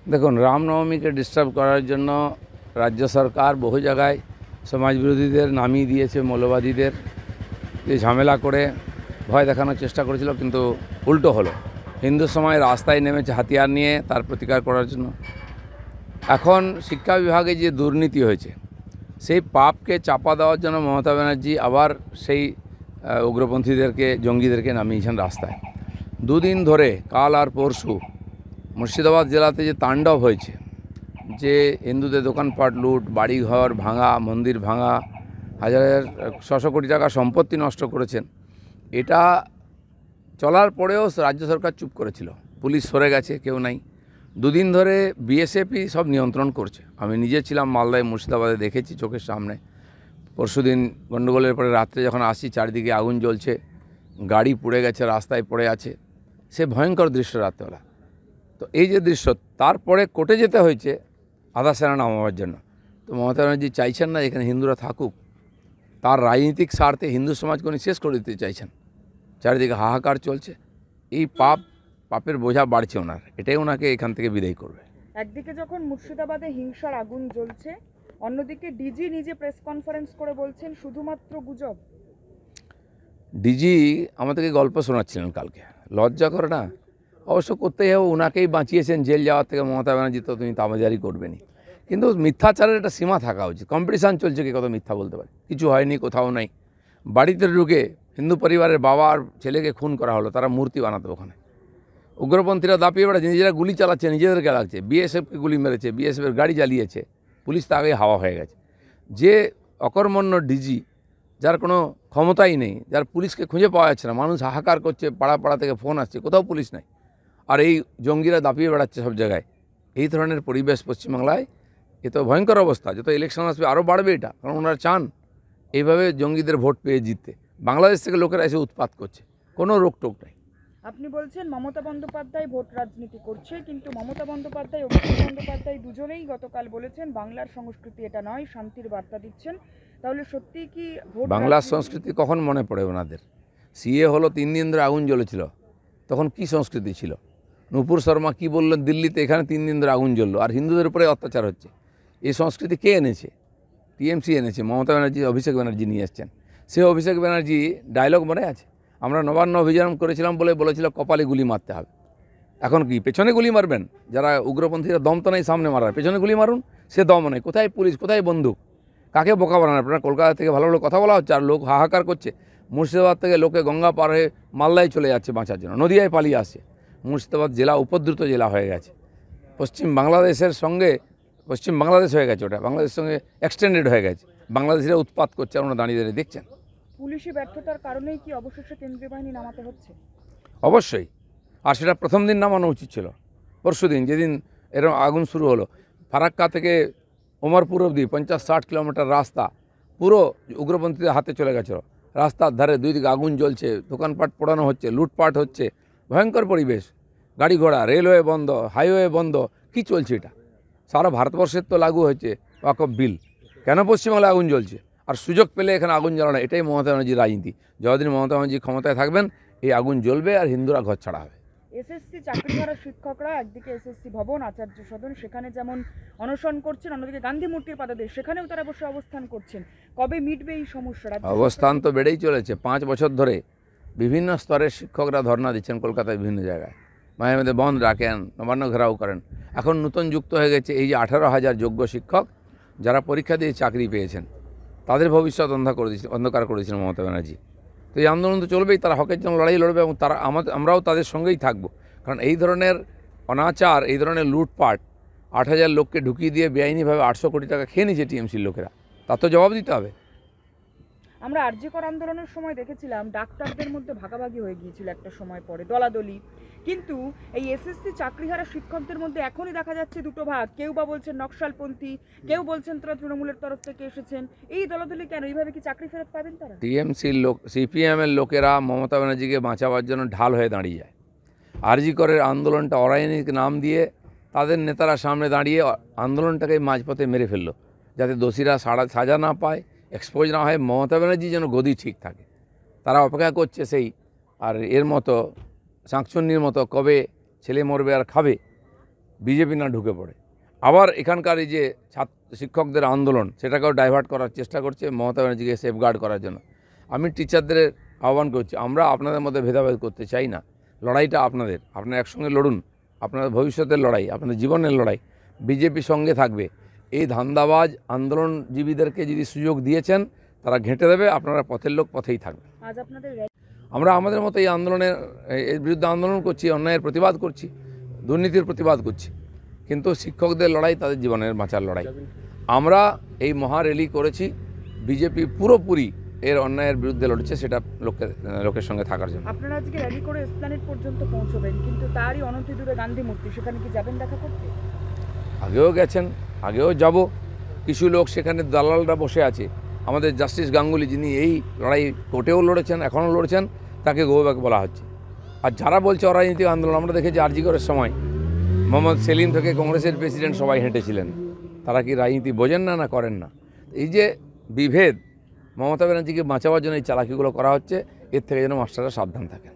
দেখুন, রামনবমীকে ডিস্টার্ব করার জন্য রাজ্য সরকার বহু জায়গায় সমাজ বিরোধীদের নামিয়ে দিয়েছে, মৌলবাদীদের যে ঝামেলা করে ভয় দেখানোর চেষ্টা করেছিল, কিন্তু উল্টো হলো। হিন্দু সমাজ রাস্তায় নেমেছে হাতিয়ার নিয়ে তার প্রতিকার করার জন্য। এখন শিক্ষা বিভাগে যে দুর্নীতি হয়েছে সেই পাপকে চাপা দেওয়ার জন্য মমতা ব্যানার্জি আবার সেই উগ্রপন্থীদেরকে, জঙ্গিদেরকে নামিয়েছেন রাস্তায়। দুদিন ধরে, কাল আর পরশু, মুর্শিদাবাদ জেলাতে যে তাণ্ডব হয়েছে, যে হিন্দুদের দোকানপাট লুট, বাড়িঘর ভাঙা, মন্দির ভাঙা, হাজার হাজার 600 কোটি টাকা সম্পত্তি নষ্ট করেছেন, এটা চলার পরেও রাজ্য সরকার চুপ করেছিল। পুলিশ সরে গেছে, কেউ নাই। দুদিন ধরে বিএসএফই সব নিয়ন্ত্রণ করছে। আমি নিজে ছিলাম মালদায়, মুর্শিদাবাদে, দেখেছি চোখের সামনে। পরশুদিন গণ্ডগোলের পরে রাত্রে যখন আসি, চারিদিকে আগুন জ্বলছে, গাড়ি পুড়ে গেছে, রাস্তায় পড়ে আছে। সে ভয়ঙ্কর দৃশ্য রাত্রেবেলা। তো এই যে দৃশ্য, তারপরে কোর্টে যেতে হয়েছে আধা সেনা নামাবার জন্য। তো মমতা ব্যানার্জি চাইছেন না এখানে হিন্দুরা থাকুক। তার রাজনৈতিক স্বার্থে হিন্দু সমাজকে উনি শেষ করে দিতে চাইছেন। চারিদিকে হাহাকার চলছে। এই পাপের বোঝা বাড়ছে ওনার, এটাই ওনাকে এখান থেকে বিদায় করবে। একদিকে যখন মুর্শিদাবাদে হিংসার আগুন জ্বলছে, অন্যদিকে ডিজি নিজে প্রেস কনফারেন্স করে বলছেন শুধুমাত্র গুজব। ডিজি আমাদেরকে গল্প শোনাচ্ছিলেন কালকে, লজ্জা করে না? অবশ্য করতেই হবে, ওনাকেই বাঁচিয়েছেন জেল যাওয়ার থেকে মমতা ব্যানার্জি, তো তুমি তামাজারি করবেনি। কিন্তু মিথ্যাচারের একটা সীমা থাকা উচিত। কম্পিটিশান চলছে, কি কত মিথ্যা বলতে পারে? কিছু হয়নি, কোথাও নাই। বাড়িতে ঢুকে হিন্দু পরিবারের বাবা আর ছেলেকে খুন করা হলো, তারা মূর্তি বানাতো ওখানে। উগ্রপন্থীরা দাপিয়ে বেড়াচ্ছে, নিজেরা গুলি চালাচ্ছে, নিজেদেরকে লাগছে। বিএসএফকে গুলি মেরেছে, বিএসএফের গাড়ি জ্বালিয়েছে, পুলিশ তো আগেই হাওয়া হয়ে গেছে। যে অকর্মণ্য ডিজি, যার কোনো ক্ষমতাই নেই, যার পুলিশকে খুঁজে পাওয়া যাচ্ছে না, মানুষ হাহাকার করছে, পাড়া পাড়া থেকে ফোন আসছে, কোথাও পুলিশ নাই, আর এই জঙ্গিরা দাপিয়ে বেড়াচ্ছে সব জায়গায়। এই ধরনের পরিবেশ পশ্চিমবাংলায়, এ তো ভয়ঙ্কর অবস্থা। যত ইলেকশন আসবে আরও বাড়বে এটা, কারণ ওনারা চান এইভাবে জঙ্গিদের ভোট পেয়ে জিততে। বাংলাদেশ থেকে লোকেরা এসে উৎপাত করছে, কোনো রোকটোক নেই। আপনি বলছেন মমতা বন্দ্যোপাধ্যায় ভোট রাজনীতি করছে, কিন্তু মমতা বন্দ্যোপাধ্যায়, অভিষেক বন্দ্যোপাধ্যায় দুজনেই গতকাল বলেছেন বাংলার সংস্কৃতি এটা নয়, শান্তির বার্তা দিচ্ছেন। তাহলে সত্যিই কি ভোট বাংলার সংস্কৃতি কখন মনে পড়ে ওনাদের? সিএ হলো 3 দিন ধরে আগুন জ্বলেছিল, তখন কি সংস্কৃতি ছিল? নূপুর শর্মা কি বললেন দিল্লিতে, এখানে 3 দিন ধরে আগুন জ্বললো আর হিন্দুদের উপরে অত্যাচার হচ্ছে। এই সংস্কৃতি কে এনেছে? টিএমসি এনেছে। মমতা ব্যানার্জি, অভিষেক ব্যানার্জি নিয়ে এসছেন। সে অভিষেক ব্যানার্জি ডায়লগ মনে আছে? আমরা নবান্ন অভিযান করেছিলাম বলে বলেছিল কপালে গুলি মারতে হবে। এখন কি পেছনে গুলি মারবেন? যারা উগ্রপন্থীরা দম তো নেই সামনে মারার, পেছনে গুলি মারুন। সে দম নেই। কোথায় পুলিশ, কোথায় বন্দুক? কাকে বোকা বানান আপনারা? কলকাতা থেকে ভালো ভালো কথা বলা হচ্ছে আর লোক হাহাকার করছে। মুর্শিদাবাদ থেকে লোকে গঙ্গা পার হয়ে মালদায় চলে যাচ্ছে বাঁচার জন্য, নদিয়ায় পালিয়ে আসছে। মুর্শিদাবাদ জেলা উপদ্রুত জেলা হয়ে গেছে। পশ্চিম বাংলাদেশের সঙ্গে, পশ্চিম বাংলাদেশ হয়ে গেছে, ওটা বাংলাদেশের সঙ্গে এক্সটেন্ডেড হয়ে গেছে। বাংলাদেশিরা উৎপাত করছে, আমরা দাঁড়িয়ে দাঁড়িয়ে দেখছেন। পুলিশি ব্যর্থতার কারণেই কি অবশেষে কেন্দ্রীয় বাহিনী নামাতে হচ্ছে? অবশ্যই। আর সেটা প্রথম দিন নামানো উচিত ছিল। পরশু দিন যেদিন এরকম আগুন শুরু হলো, ফারাক্কা থেকে ওমরপুর অবধি 50-60 কিলোমিটার রাস্তা পুরো উগ্রপন্থীদের হাতে চলে গেছিল। রাস্তার ধারে দুই দিকে আগুন জ্বলছে, দোকানপাট পোড়ানো হচ্ছে, লুটপাট হচ্ছে, ভয়ঙ্কর পরিবেশ। গাড়ি ঘোড়া, রেলওয়ে বন্ধ, হাইওয়ে বন্ধ। কি চলছে এটা? সারা ভারতবর্ষের তো লাগু হয়েছে ওয়াকফ বিল, কেন পশ্চিমবাংলায় আগুন জ্বলছে? আর সুযোগ পেলে এখানে আগুন জ্বালানো, এটাই মমতা ব্যানার্জির রাজনীতি। যতদিন মমতা ব্যানার্জি ক্ষমতায় থাকবেন, এই আগুন জ্বলবে আর হিন্দুরা ঘর ছাড়া হবে। এসএসসি চাকরিহারা শিক্ষকরা একদিকে এসএসসি ভবন, আচার্য সদন, সেখানে যেমন অনশন করছেন, অন্যদিকে গান্ধী মূর্তির পাদদেশ, সেখানেও তারা বসে অবস্থান করছেন। কবে মিটবে এই সমস্যা? অবস্থান তো বেড়েই চলেছে। 5 বছর ধরে বিভিন্ন স্তরের শিক্ষকরা ধর্ণা দিচ্ছেন কলকাতায় বিভিন্ন জায়গায়। মাঝে মধ্যে বন্ধ রাখেন, নবান্ন ঘেরাও করেন। এখন নতুন যুক্ত হয়ে গেছে এই যে 18,000 যোগ্য শিক্ষক যারা পরীক্ষা দিয়ে চাকরি পেয়েছেন, তাদের ভবিষ্যৎ অন্ধকার করেছিলেন মমতা ব্যানার্জি। তো এই আন্দোলন তো চলবেই, তারা হকের জন্য লড়াই লড়বে এবং আমরাও তাদের সঙ্গেই থাকব। কারণ এই ধরনের অনাচার, এই ধরনের লুটপাট, 8,000 লোককে ঢুকিয়ে দিয়ে বেআইনিভাবে 800 কোটি টাকা খেয়ে নিয়েছে টিএমসির লোকেরা, তার তো জবাব দিতে হবে। আমরা আরজিকর আন্দোলনের সময় দেখেছিলাম ডাক্তারদের মধ্যে ভাগাভাগি হয়ে গিয়েছিল একটা সময় পরে, দলাদলি। কিন্তু এই এসএসসি চাকরিহারা শিক্ষকদের মধ্যে এখনই দেখা যাচ্ছে দুটো ভাগ। কেউ বা বলছেন নকশালপন্থী, কেউ বলছেন তারা তৃণমূলের তরফ থেকে এসেছেন। এই দলাদলি কেন? এইভাবে কি চাকরি ফেরত পাবেন তারা? টিএমসির লোক, সিপিএমের লোকেরা মমতা ব্যানার্জিকে বাঁচাবার জন্য ঢাল হয়ে দাঁড়িয়ে যায়। আরজিকরের আন্দোলনটা অরাজনৈতিক নাম দিয়ে তাদের নেতারা সামনে দাঁড়িয়ে আন্দোলনটাকে মাঝপথে মেরে ফেললো, যাতে দোষীরা সাজা না পায়, এক্সপোজ না হয়, মমতা ব্যানার্জি যেন গদি ঠিক থাকে। তারা অপেক্ষা করছে সেই, আর এর মতো শাঁকচুন্নির মতো কবে ছেলে মরবে আর খাবে। বিজেপি না ঢুকে পড়ে। আবার এখানকার এই যে শিক্ষকদের আন্দোলন সেটাকেও ডাইভার্ট করার চেষ্টা করছে মমতা ব্যানার্জিকে সেফগার্ড করার জন্য। আমি টিচারদের আহ্বান করছি, আমরা আপনাদের মধ্যে ভেদাভেদ করতে চাই না, লড়াইটা আপনাদের, আপনারা একসঙ্গে লড়ুন, আপনাদের ভবিষ্যতের লড়াই, আপনাদের জীবনের লড়াই। বিজেপি সঙ্গে থাকবে। এই ধান্দাবাজ আন্দোলনজীবীদেরকে যদি সুযোগ দিয়েছেন তারা ঘেঁটে দেবে, আপনারা পথের লোক পথেই থাকবে। আজ আপনাদের আমরা আমাদের মতো এই আন্দোলনের এর বিরুদ্ধে আন্দোলন করছি, অন্যায়ের প্রতিবাদ করছি, দুর্নীতির প্রতিবাদ করছি, কিন্তু শিক্ষকদের লড়াই তাদের জীবনের বাঁচার লড়াই। আমরা এই মহা র্যালি করেছি, বিজেপি পুরোপুরি এর অন্যায়ের বিরুদ্ধে লড়ছে, সেটা লোকের সঙ্গে থাকার জন্য। আপনারা আজকে র্যালি করে এসপ্ল্যানেড পর্যন্ত পৌঁছবেন, কিন্তু তারই অনতি দূরে গান্ধী মূর্তি, সেখানে কি যাবেন দেখা করতে? আগেও গেছেন, আগেও যাব। কিছু লোক সেখানে দালালরা বসে আছে। আমাদের জাস্টিস গাঙ্গুলি, যিনি এই লড়াই কোর্টেও লড়েছেন, এখনও লড়ছেন, তাকে গো ব্যাক বলা হচ্ছে। আর যারা বলছে অরাজনৈতিক আন্দোলন, আমরা দেখেছি আরজি করার সময় মোহাম্মদ সেলিম থেকে কংগ্রেসের প্রেসিডেন্ট সবাই হেঁটেছিলেন। তারা কি রাজনীতি বোঝেন না, না করেন না? এই যে বিভেদ, মমতা ব্যানার্জিকে বাঁচাবার জন্য এই চালাকিগুলো করা হচ্ছে, এর থেকে যেন মাস্টাররা সাবধান থাকেন।